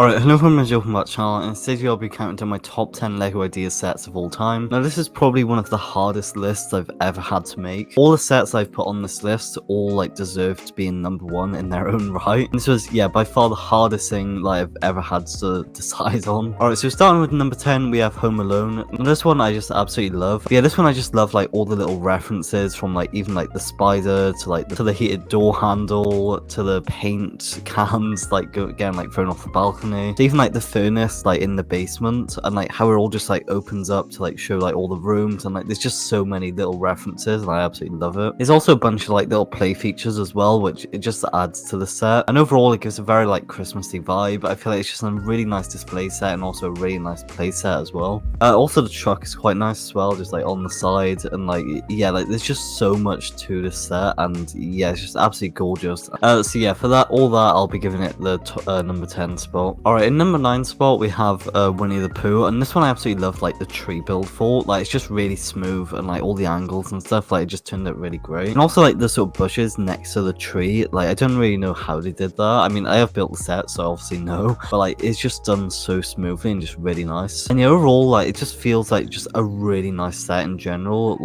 Alright, hello everyone, welcome back to the channel, and today I'll be counting down my top 10 LEGO idea sets of all time. Now this is probably one of the hardest lists I've ever had to make. All the sets I've put on this list all deserve to be in number 1 in their own right. And this was by far the hardest thing I've ever had to decide on. Alright, so starting with number 10 we have Home Alone. And this one I just absolutely love. But yeah, this one I just love all the little references from even the spider to the heated door handle to the paint cans again thrown off the balcony. To even the furnace in the basement, and how it all just opens up to show all the rooms, and there's just so many little references, and I absolutely love it. There's also a bunch of little play features as well, which it just adds to the set, and overall it gives a very Christmassy vibe. I feel it's just a really nice display set and also a really nice play set as well. Also the truck is quite nice as well, just on the side, and there's just so much to this set, and yeah, it's just absolutely gorgeous. So yeah, for all that I'll be giving it the number 10 spot. Alright, in number 9 spot we have Winnie the Pooh, and this one I absolutely love the tree build for. It's just really smooth, and all the angles and stuff, it just turned out really great. And also the sort of bushes next to the tree, I don't really know how they did that. I mean, I have built the set, so I obviously know, but it's just done so smoothly and just really nice. And yeah, overall it just feels just a really nice set in general.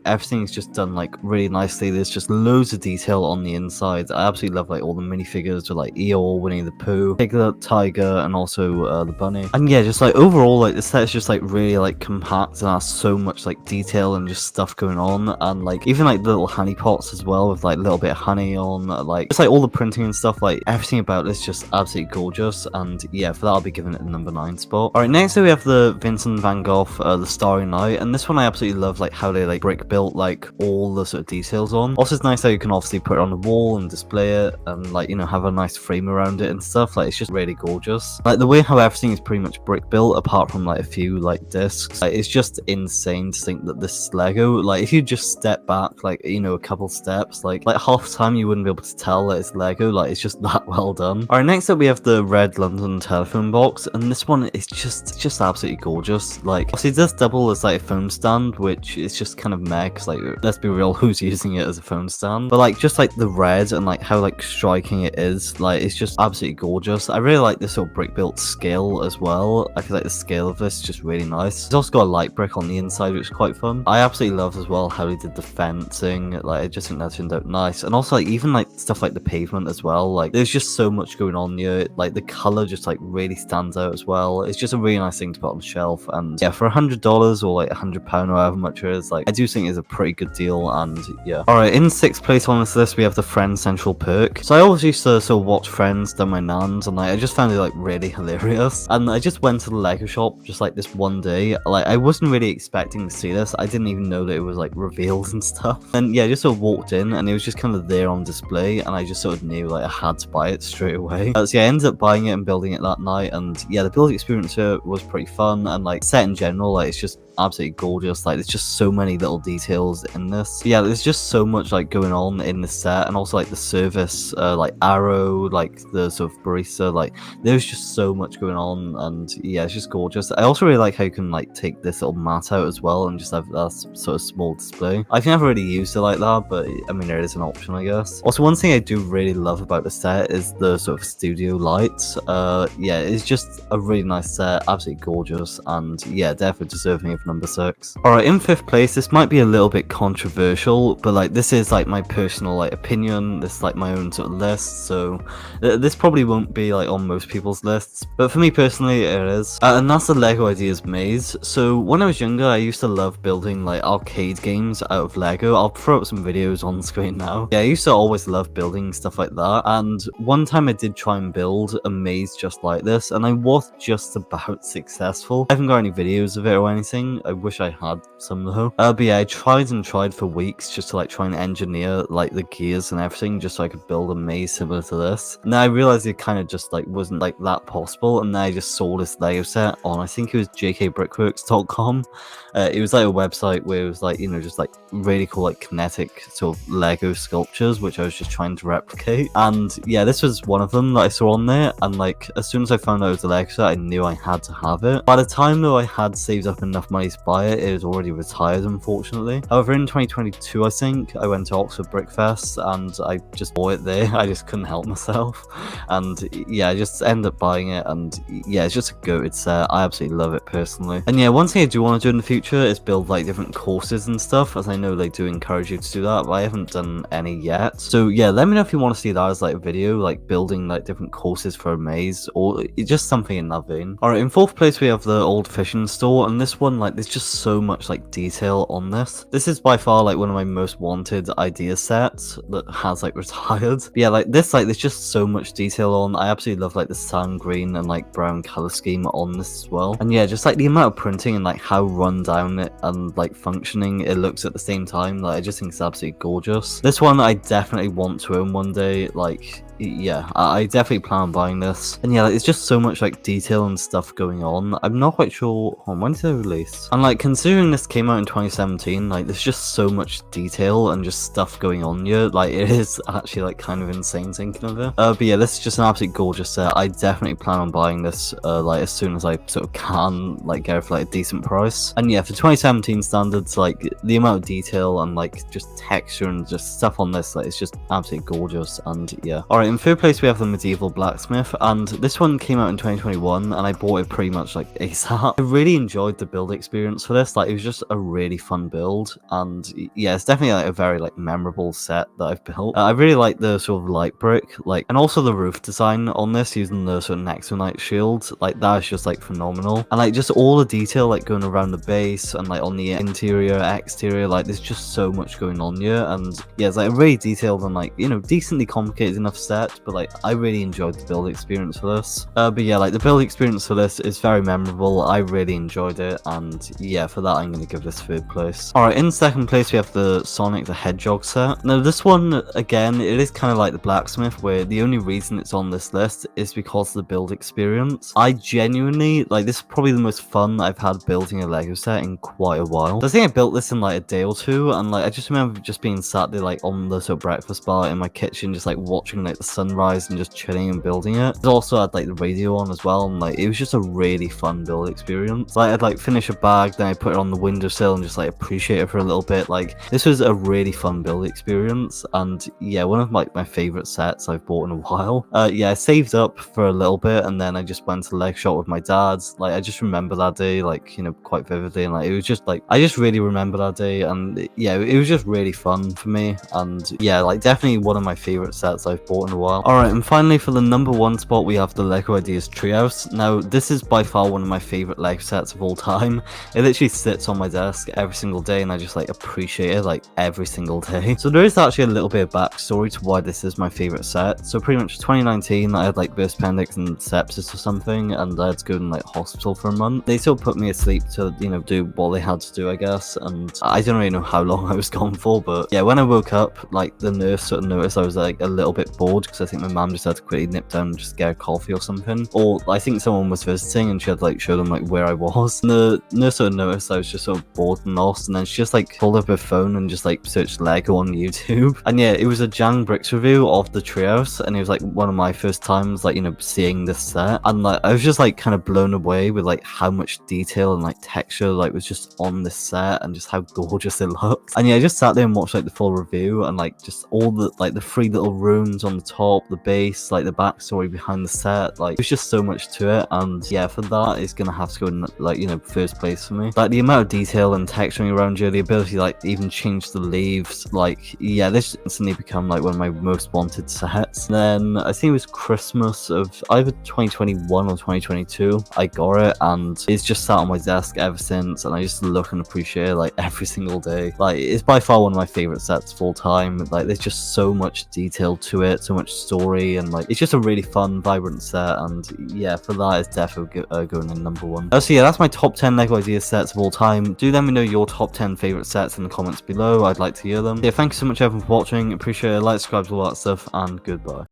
Everything's just done really nicely. There's just loads of detail on the inside. I absolutely love all the minifigures with Eeyore, Winnie the Pooh, Piglet, Tiger, and also the bunny. And yeah, just overall the set is just really compact and has so much detail and just stuff going on, and even the little honey pots as well with little bit of honey on, just all the printing and stuff. Everything about this just absolutely gorgeous, and yeah, for that I'll be giving it the number 9 spot. Alright, next we have the Vincent Van Gogh The Starry Night, and this one I absolutely love how they brick built all the sort of details on. Also it's nice how you can obviously put it on the wall and display it, and have a nice frame around it and stuff. It's just really gorgeous. The way how everything is pretty much brick built apart from a few discs, it's just insane to think that this is Lego. If you just step back a couple steps, half the time you wouldn't be able to tell that it's Lego. It's just that well done. Alright, next up we have the red London telephone box, and this one is just absolutely gorgeous. Obviously it does double as a phone stand, which is just kind of meh, because let's be real, who's using it as a phone stand? But just the red and how striking it is, it's just absolutely gorgeous. I really like this sort of brick built scale as well. I feel the scale of this is just really nice. It's also got a light brick on the inside, which is quite fun. I absolutely love as well how they did the fencing. I just think that turned out nice, and also even stuff the pavement as well. There's just so much going on here. The color just really stands out as well. It's just a really nice thing to put on the shelf, and yeah, for $100 or £100 or however much it is, I do think it's a pretty good deal. And yeah. Alright, in 6th place on this list we have the Friends CentralPerk. So I always used to sort of watch Friends down my nan's, and I just found it really hilarious, and I just went to the Lego shop just this one day. I wasn't really expecting to see this. I didn't even know that it was revealed and stuff, and yeah, I just sort of walked in and it was just kind of there on display, and I just sort of knew I had to buy it straight away. So yeah, I ended up buying it and building it that night, and yeah, the build experience here was pretty fun, and set in general, it's just absolutely gorgeous. There's just so many little details in this. Yeah, there's just so much going on in this set, and also the service arrow, the sort of barista, there's just so much going on, and yeah, it's just gorgeous. I also really like how you can take this little mat out as well and just have that sort of small display. I've never really used it like that, but I mean, it is an option, I guess. Also, one thing I do really love about the set is the sort of studio lights. Yeah, it's just a really nice set, absolutely gorgeous, and yeah, definitely deserving of number 6. Alright, in 5th place, this might be a little bit controversial, but this is my personal opinion. This is my own sort of list, so this probably won't be on most people's lists, but for me personally it is, and that's the Lego Ideas Maze. So when I was younger, I used to love building arcade games out of Lego. I'll throw up some videos on screen now. Yeah, I used to always love building stuff like that, and one time I did try and build a maze just like this, and I was just about successful. I haven't got any videos of it or anything. I wish I had some though. But yeah, I tried and tried for weeks just to try and engineer the gears and everything just so I could build a maze similar to this. And then I realized it kind of just wasn't that possible, and then I just saw this Lego set on, I think it was jkbrickworks.com. It was a website where it was just really cool kinetic sort of Lego sculptures, which I was just trying to replicate. And yeah, this was one of them that I saw on there, and as soon as I found out it was a Lego set, I knew I had to have it. By the time though I had saved up enough money place to buy it. It was already retired, unfortunately. However, in 2022, I think, I went to Oxford Brickfest and I just bought it there. I just couldn't help myself. And yeah, I just ended up buying it, and yeah, it's just a goated set. I absolutely love it personally. And yeah, one thing I do want to do in the future is build like different courses and stuff, as I know they do encourage you to do that, but I haven't done any yet. So yeah, let me know if you want to see that as like a video, like building like different courses for a maze, or just something in that vein. Alright, in fourth place we have the old fishing store, and this one, like, there's just so much like detail on this. This is by far like one of my most wanted idea sets that has like retired. But yeah, like this, like there's just so much detail on. I absolutely love like the sand green and like brown color scheme on this as well. And yeah, just like the amount of printing and like how run down it and like functioning it looks at the same time, like I just think it's absolutely gorgeous. This one I definitely want to own one day. Like yeah, I definitely plan on buying this. And yeah, like, it's just so much like detail and stuff going on. I'm not quite sure when did it release, and like considering this came out in 2017, like there's just so much detail and just stuff going on here. Like it is actually like kind of insane thinking of it. But yeah, this is just an absolutely gorgeous set. I definitely plan on buying this like as soon as I sort of can, like get it for like a decent price. And yeah, for 2017 standards, like the amount of detail and like just texture and just stuff on this, like it's just absolutely gorgeous. And yeah, alright, in third place we have the medieval blacksmith, and this one came out in 2021 and I bought it pretty much like ASAP. I really enjoyed the build experience for this. Like it was just a really fun build, and yeah, it's definitely like a very like memorable set that I've built. I really like the sort of light brick, like, and also the roof design on this using the sort of Nexonite shield. Like that is just like phenomenal, and like just all the detail like going around the base and like on the interior, exterior, like there's just so much going on here. And yeah, it's like a really detailed and like, you know, decently complicated enough set, but like I really enjoyed the build experience for this. But yeah, like the build experience for this is very memorable. I really enjoyed it, and yeah, for that I'm going to give this third place. Alright, in second place we have the Sonic the Hedgehog set. Now this one, again, it is kind of like the Blacksmith, where the only reason it's on this list is because of the build experience. I genuinely, like, this is probably the most fun I've had building a Lego set in quite a while. So I think I built this in like a day or two, and like I just remember just being sat there like on the sort of breakfast bar in my kitchen, just like watching like the sunrise and just chilling and building it. It also had like the radio on as well, and like it was just a really fun build experience. Like I'd like finish a bag, then I put it on the windowsill and just like appreciate it for a little bit. Like this was a really fun build experience, and yeah, one of like my favorite sets I've bought in a while. Yeah, I saved up for a little bit, and then I just went to the leg shop with my dad. Like I just remember that day, like, you know, quite vividly, and like it was just like I just really remember that day, and yeah, it was just really fun for me. And yeah, like definitely one of my favorite sets I've bought in a while. Alright, and finally for the number one spot we have the Lego Ideas Treehouse. Now this is by far one of my favorite Lego sets of all time. It literally sits on my desk every single day, and I just like appreciate it like every single day. So there is actually a little bit of backstory to why this is my favorite set. So pretty much 2019 I had like burst appendix and sepsis or something, and I had to go in like hospital for a month. They still put me asleep to, you know, do what they had to do, I guess, and I don't really know how long I was gone for, but yeah, when I woke up, like the nurse sort of noticed I was like a little bit bored, because I think my mum just had to quickly nip down and just get a coffee or something, or I think someone was visiting and she had like show them like where I was, and the nurse sort of noticed I was just sort of bored and lost, and then she just like pulled up her phone and just like searched Lego on YouTube. And yeah, it was a Jan Bricks review of the Treehouse, and it was like one of my first times like, you know, seeing this set, and like I was just like kind of blown away with like how much detail and like texture like was just on this set, and just how gorgeous it looked. And yeah, I just sat there and watched like the full review, and like just all the like the three little rooms on the top, the base, like the backstory behind the set, like there's just so much to it. And yeah, for that it's gonna have to go in like, you know, first place for me. Like the amount of detail and texturing around here, the ability to like even change the leaves, like yeah, this instantly become like one of my most wanted sets. And then I think it was Christmas of either 2021 or 2022 I got it, and it's just sat on my desk ever since, and I just look and appreciate it like every single day. Like it's by far one of my favorite sets of all time. Like there's just so much detail to it, so much story, and like it's just a really fun, vibrant set. And yeah, for that it's definitely going in number one. So yeah, that's my top 10 Lego Ideas sets of all time. Do let me know your top 10 favorite sets in the comments below. I'd like to hear them. Yeah, thank you so much everyone for watching. Appreciate it. Like, subscribe to all that stuff, and goodbye.